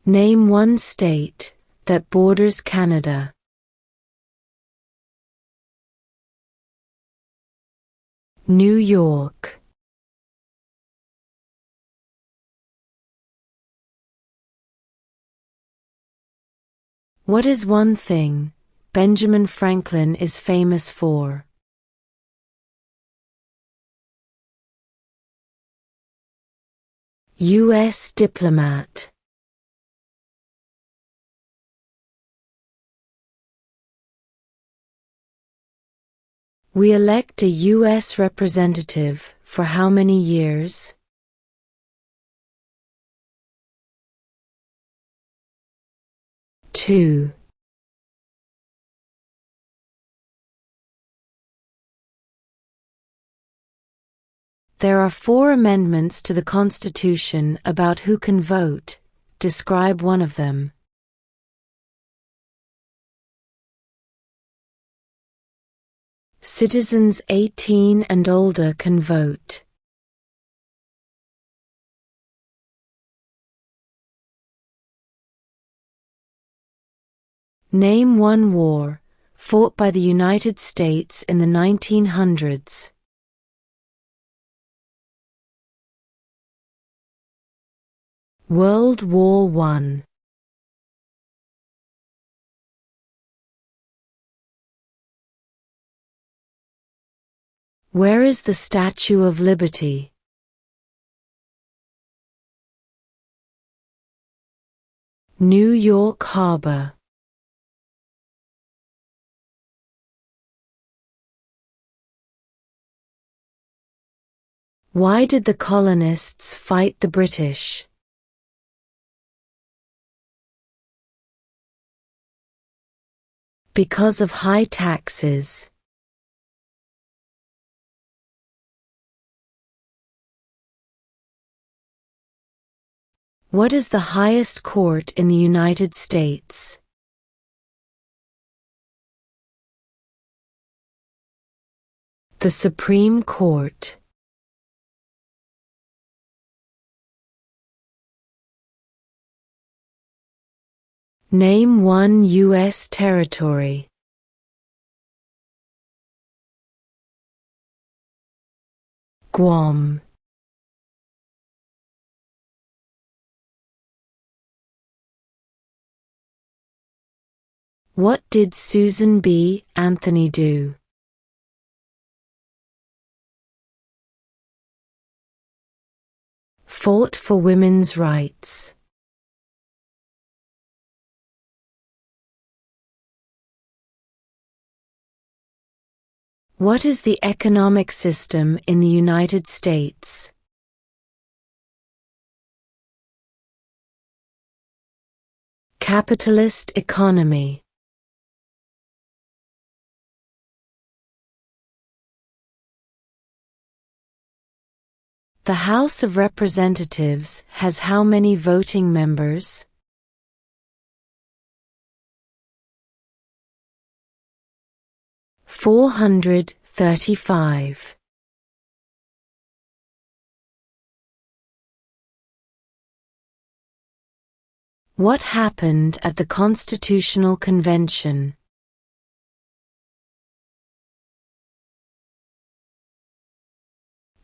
Name one state that borders Canada. New York. What is one thing Benjamin Franklin is famous for? U.S. diplomat. We elect a U.S. representative for how many years? Two. There are 4 amendments to the Constitution about who can vote. Describe one of them. Citizens 18 and older can vote. Name one war fought by the United States in the 1900s. World War I. Where is the Statue of Liberty? New York Harbor. Why did the colonists fight the British? Because of high taxes. What is the highest court in the United States? The Supreme Court. Name one U.S. territory. Guam. What did Susan B. Anthony do? Fought for women's rights. What is the economic system in the United States? Capitalist economy. The House of Representatives has how many voting members? 435. What happened at the Constitutional Convention?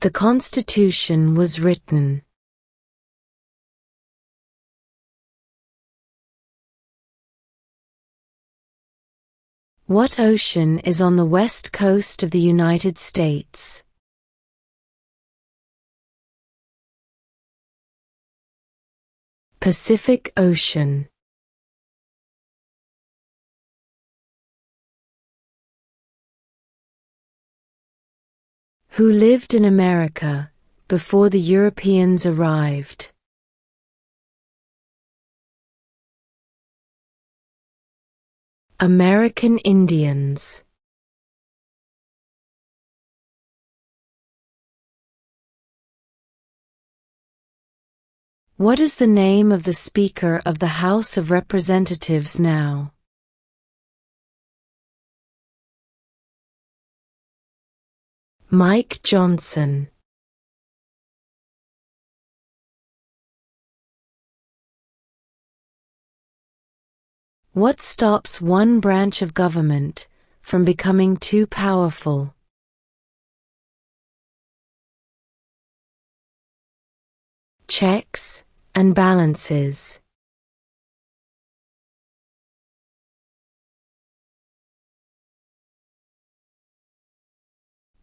The Constitution was written. What ocean is on the west coast of the United States? Pacific Ocean. Who lived in America before the Europeans arrived? American Indians. What is the name of the Speaker of the House of Representatives now? Mike Johnson. What stops one branch of government from becoming too powerful? Checks and balances.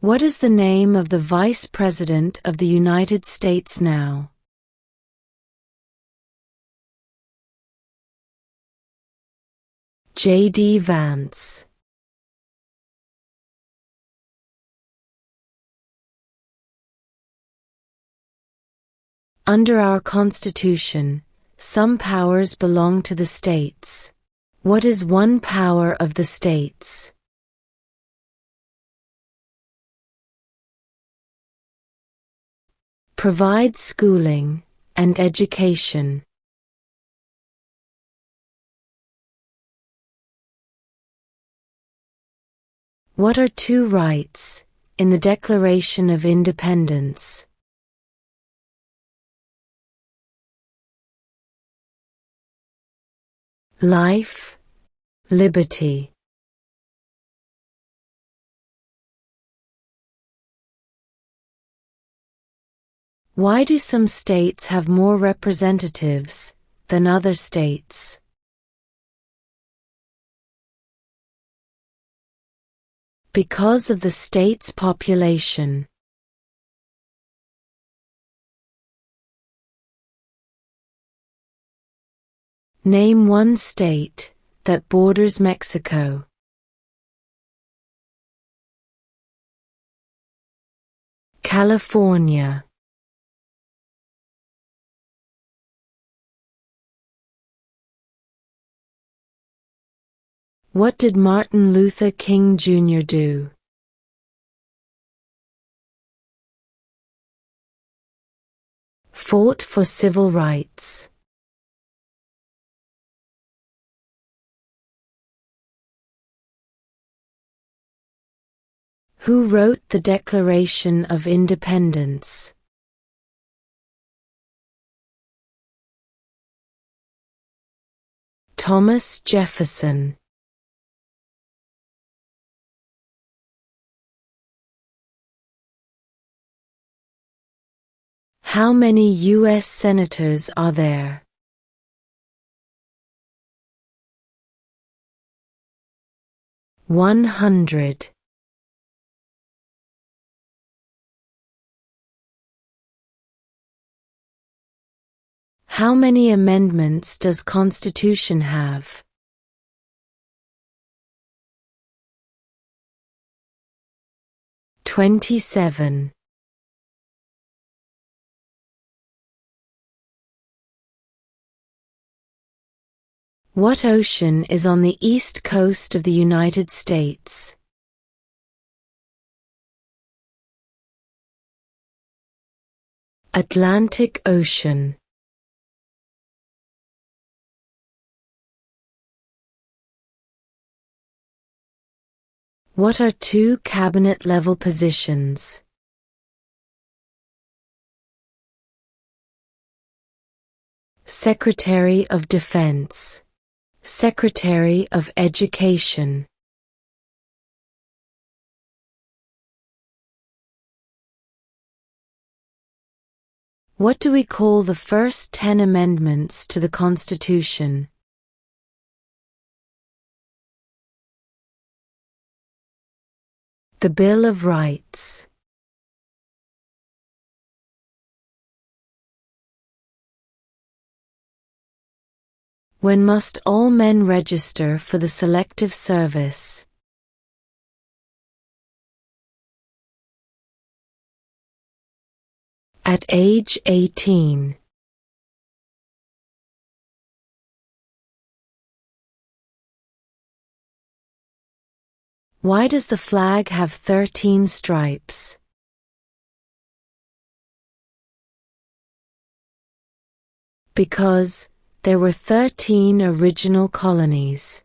What is the name of the Vice President of the United States now? J.D. Vance. Under our Constitution, some powers belong to the states. What is one power of the states? Provide schooling and education. What are two rights in the Declaration of Independence? Life, liberty. Why do some states have more representatives than other states? Because of the state's population. Name one state that borders Mexico. California. What did Martin Luther King Jr. do? Fought for civil rights. Who wrote the Declaration of Independence? Thomas Jefferson. How many U.S. senators are there? 100. How many amendments does Constitution have? 27. What ocean is on the east coast of the United States? Atlantic Ocean. What are two cabinet-level positions? Secretary of Defense. Secretary of Education. What do we call the first 10 amendments to the Constitution? The Bill of Rights. When must all men register for the Selective Service? At age 18. Why does the flag have 13 stripes? Because there were 13 original colonies.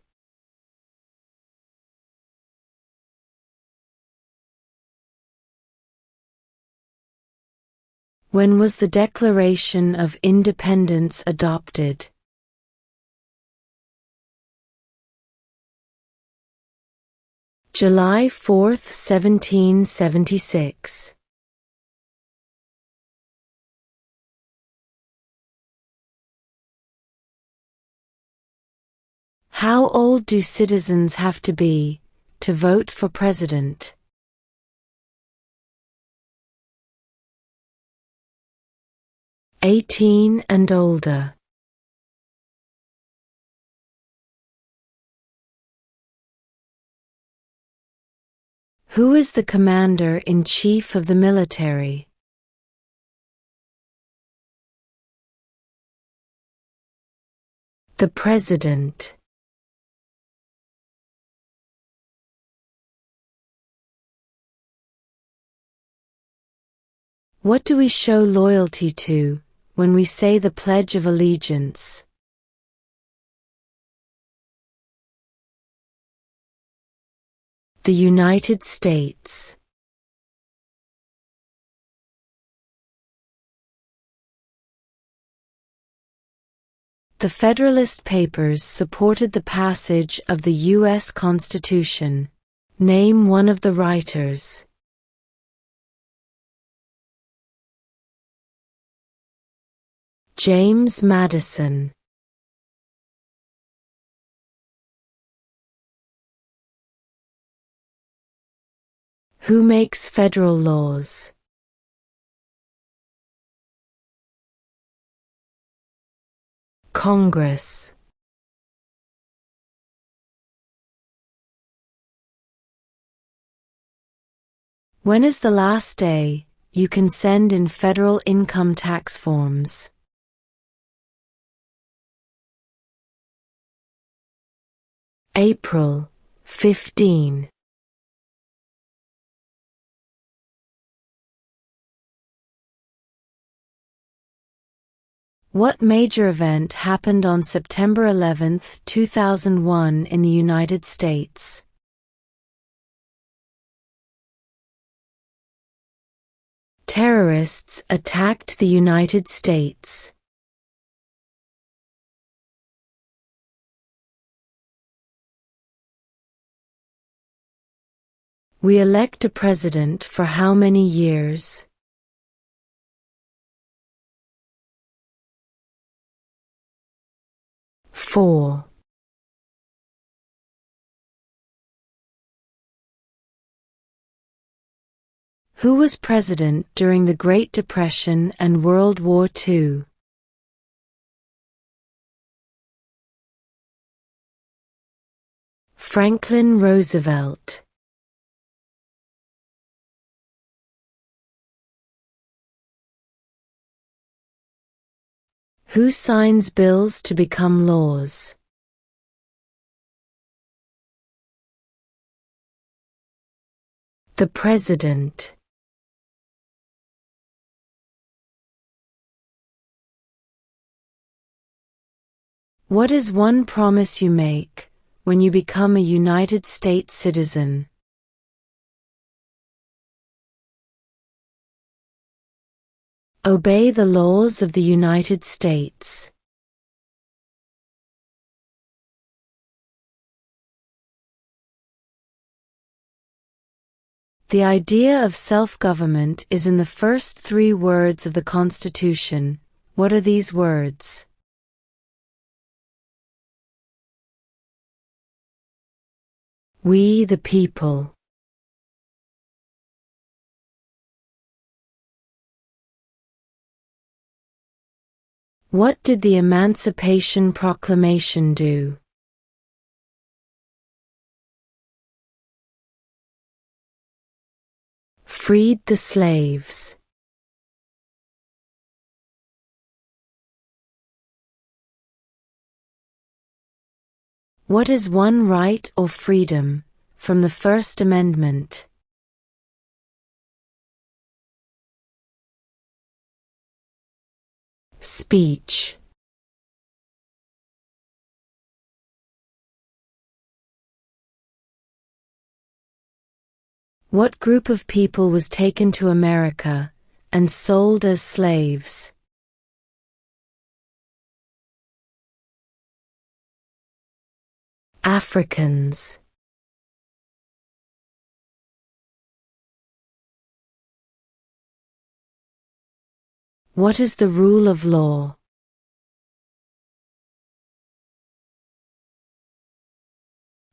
When was the Declaration of Independence adopted? July 4, 1776. How old do citizens have to be to vote for president? 18 and older. Who is the commander-in-chief of the military? The president. What do we show loyalty to when we say the Pledge of Allegiance? The United States. The Federalist Papers supported the passage of the U.S. Constitution. Name one of the writers. James Madison. Who makes federal laws? Congress. When is the last day you can send in federal income tax forms? April 15. What major event happened on September 11, 2001 in the United States? Terrorists attacked the United States. We elect a president for how many years? 4. Who was president during the Great Depression and World War II? Franklin Roosevelt. Who signs bills to become laws? The President. What is one promise you make when you become a United States citizen? Obey the laws of the United States. The idea of self-government is in the first 3 words of the Constitution. What are these words? We the people. What did the Emancipation Proclamation do? Freed the slaves. What is one right or freedom from the First Amendment? Speech. What group of people was taken to America and sold as slaves? Africans. What is the rule of law?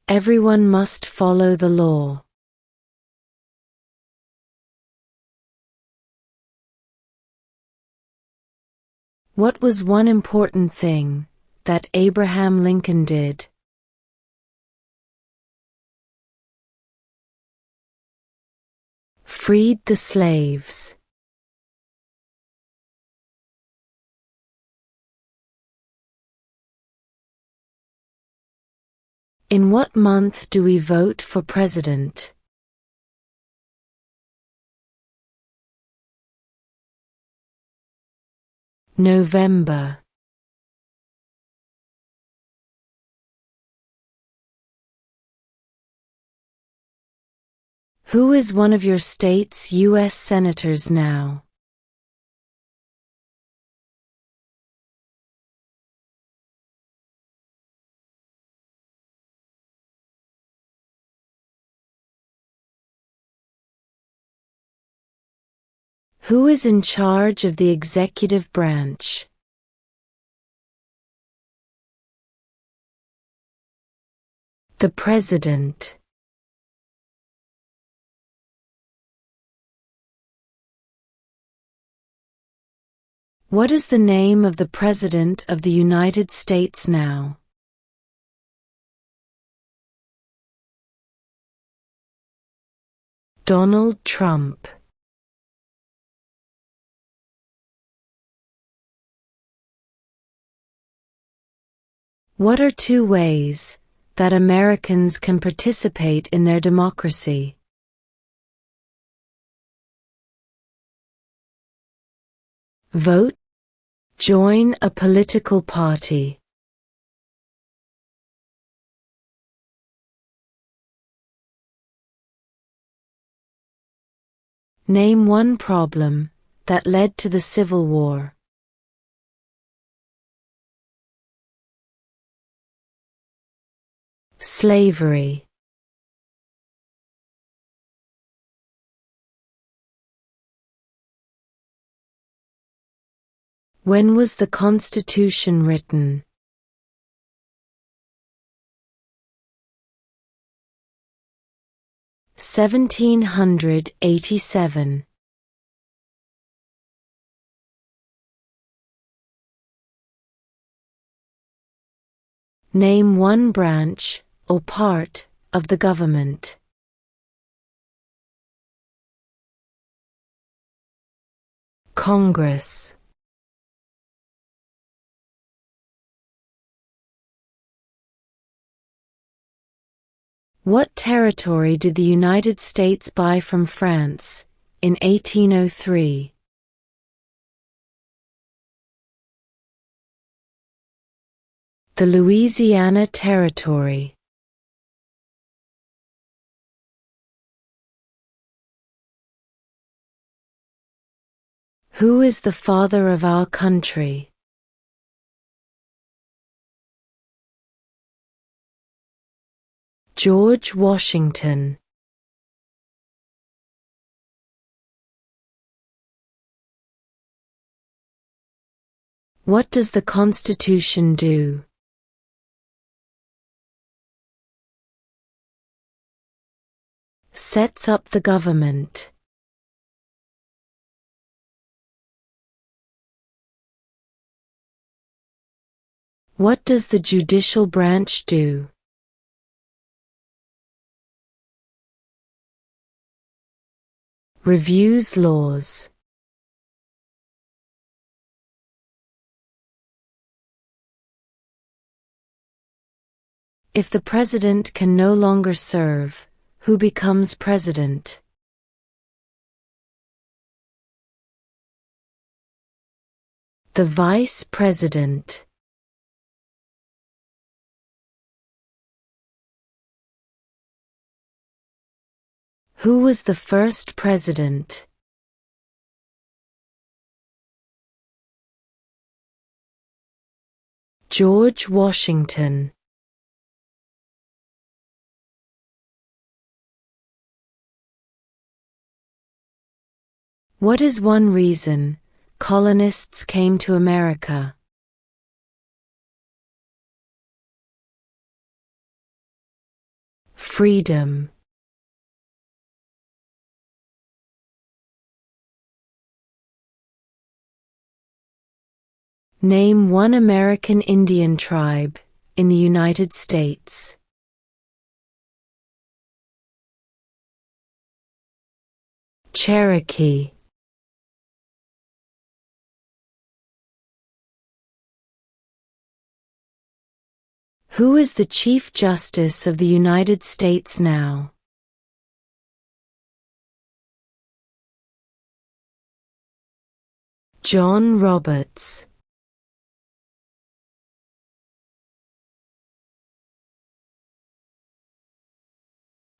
Everyone must follow the law. What was one important thing that Abraham Lincoln did? Freed the slaves. In what month do we vote for president? November. Who is one of your state's U.S. senators now? Who is in charge of the executive branch? The President. What is the name of the President of the United States now? Donald Trump. What are two ways that Americans can participate in their democracy? Vote. Join a political party. Name one problem that led to the Civil War. Slavery. When was the Constitution written? (1787). Name one branch or part of the government. Congress. What territory did the United States buy from France in 1803? The Louisiana Territory. Who is the father of our country? George Washington. What does the Constitution do? Sets up the government. What does the judicial branch do? Reviews laws. If the president can no longer serve, who becomes president? The vice president. Who was the first president? George Washington. What is one reason colonists came to America? Freedom. Name one American Indian tribe in the United States. Cherokee. Who is the Chief Justice of the United States now? John Roberts.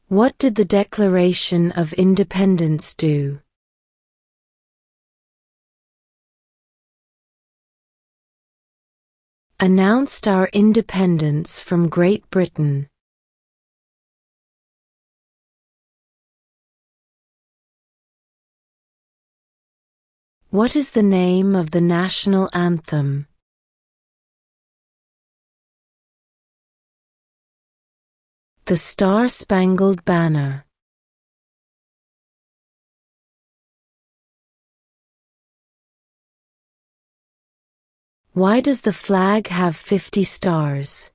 What did the Declaration of Independence do? Announced our independence from Great Britain. What is the name of the national anthem? The Star-Spangled Banner. Why does the flag have 50 stars?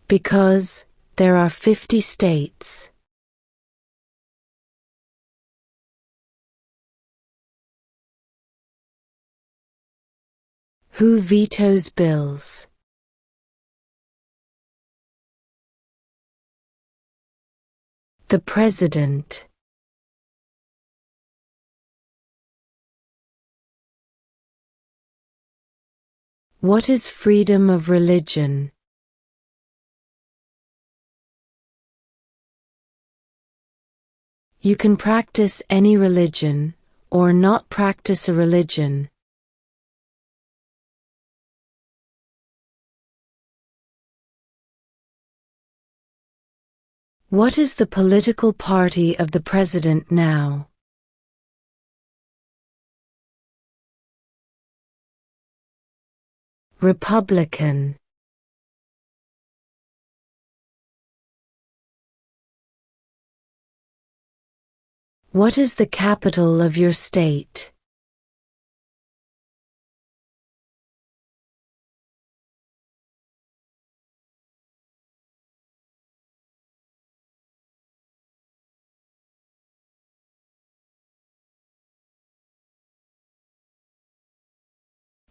Because there are 50 states. Who vetoes bills? The President. What is freedom of religion? You can practice any religion, or not practice a religion. What is the political party of the President now? Republican. What is the capital of your state?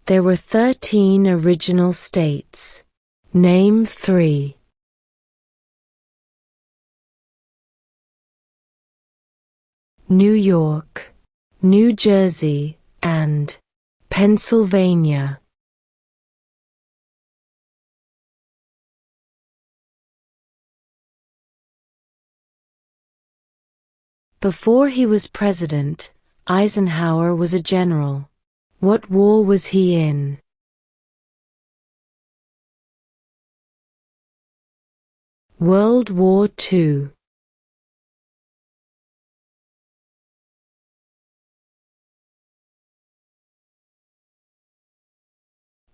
There were 13 original states. Name 3. New York, New Jersey, and Pennsylvania. Before he was president, Eisenhower was a general. What war was he in? World War II.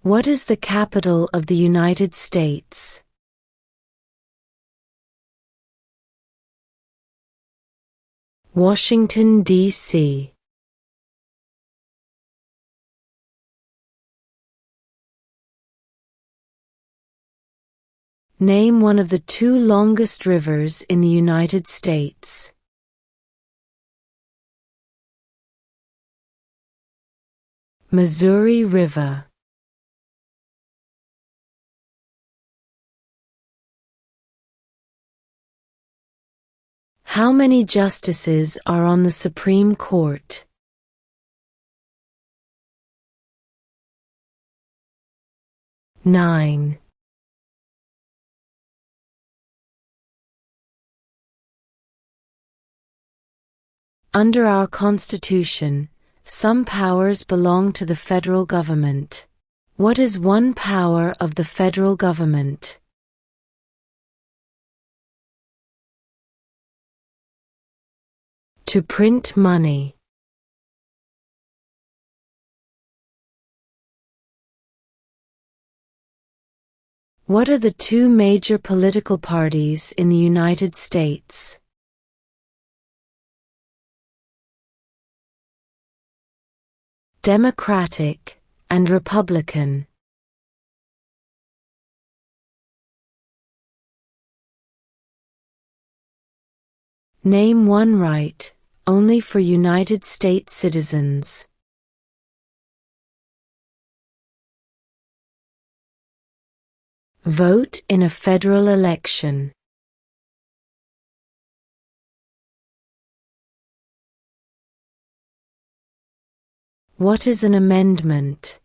What is the capital of the United States? Washington, D.C. Name one of the 2 longest rivers in the United States. Missouri River. How many justices are on the Supreme Court? 9. Under our Constitution, some powers belong to the federal government. What is one power of the federal government? To print money. What are the two major political parties in the United States? Democratic and Republican. Name one right, only for United States citizens. Vote in a federal election. What is an amendment?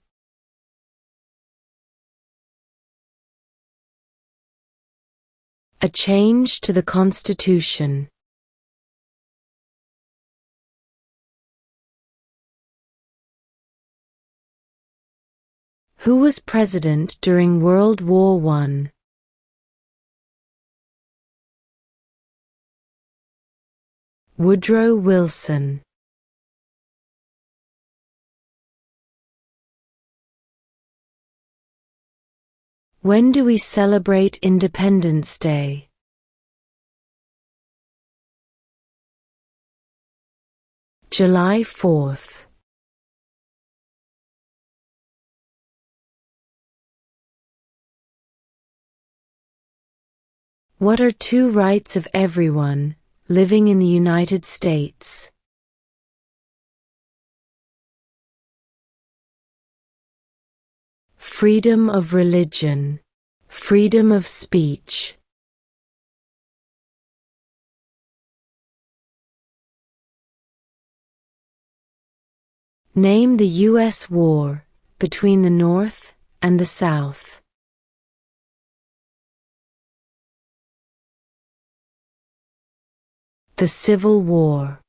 A change to the Constitution. Who was president during World War I? Woodrow Wilson. When do we celebrate Independence Day? July 4th. What are two rights of everyone living in the United States? Freedom of religion, freedom of speech. Name the U.S. war between the North and the South. The Civil War.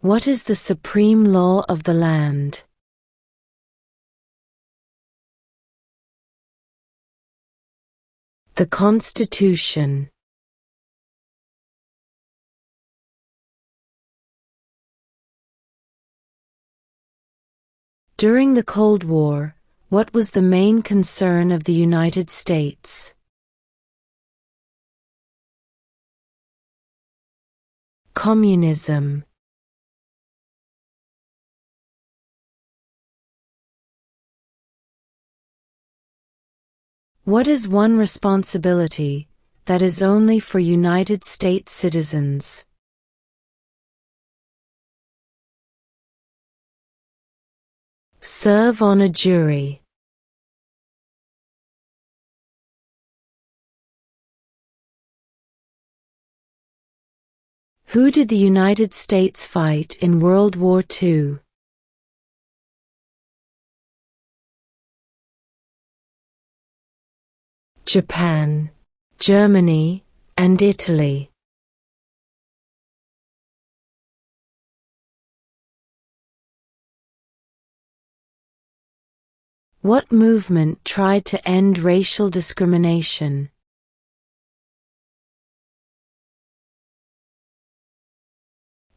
What is the supreme law of the land? The Constitution. During the Cold War, what was the main concern of the United States? Communism. What is one responsibility that is only for United States citizens? Serve on a jury. Who did the United States fight in World War II? Japan, Germany, and Italy. What movement tried to end racial discrimination?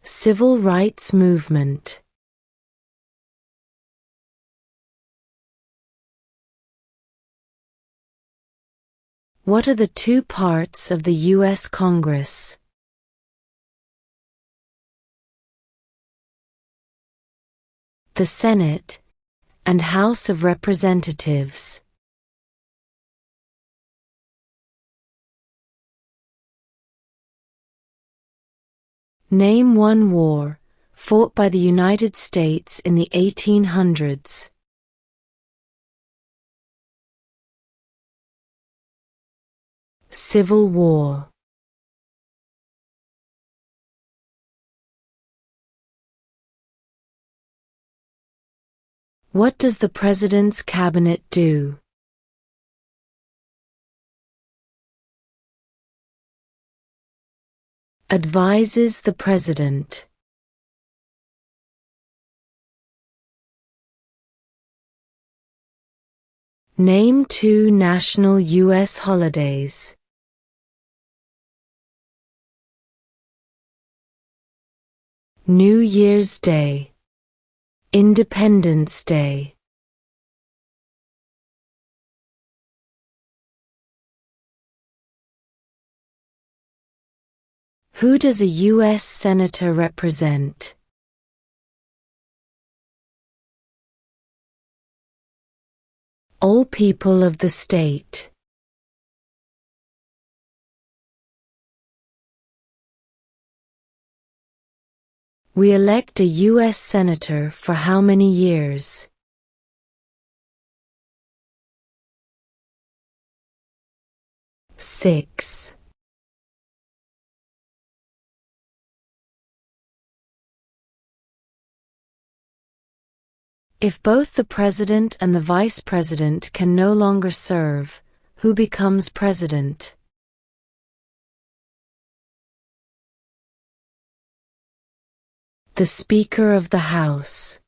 Civil rights movement. What are the two parts of the U.S. Congress? The Senate and House of Representatives. Name one war fought by the United States in the 1800s. Civil War. What does the President's Cabinet do? Advises the President. Name 2 national U.S. holidays. New Year's Day, Independence Day. Who does a U.S. Senator represent? All people of the state. We elect a U.S. Senator for how many years? 6. If both the president and the vice president can no longer serve, who becomes president? The Speaker of the House.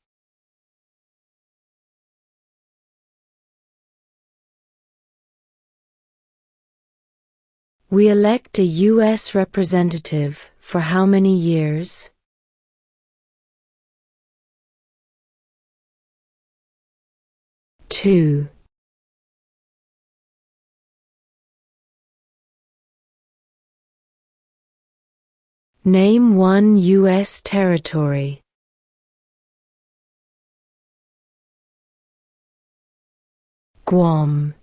We elect a U.S. representative for how many years? 2. Name 1 U.S. territory. Guam.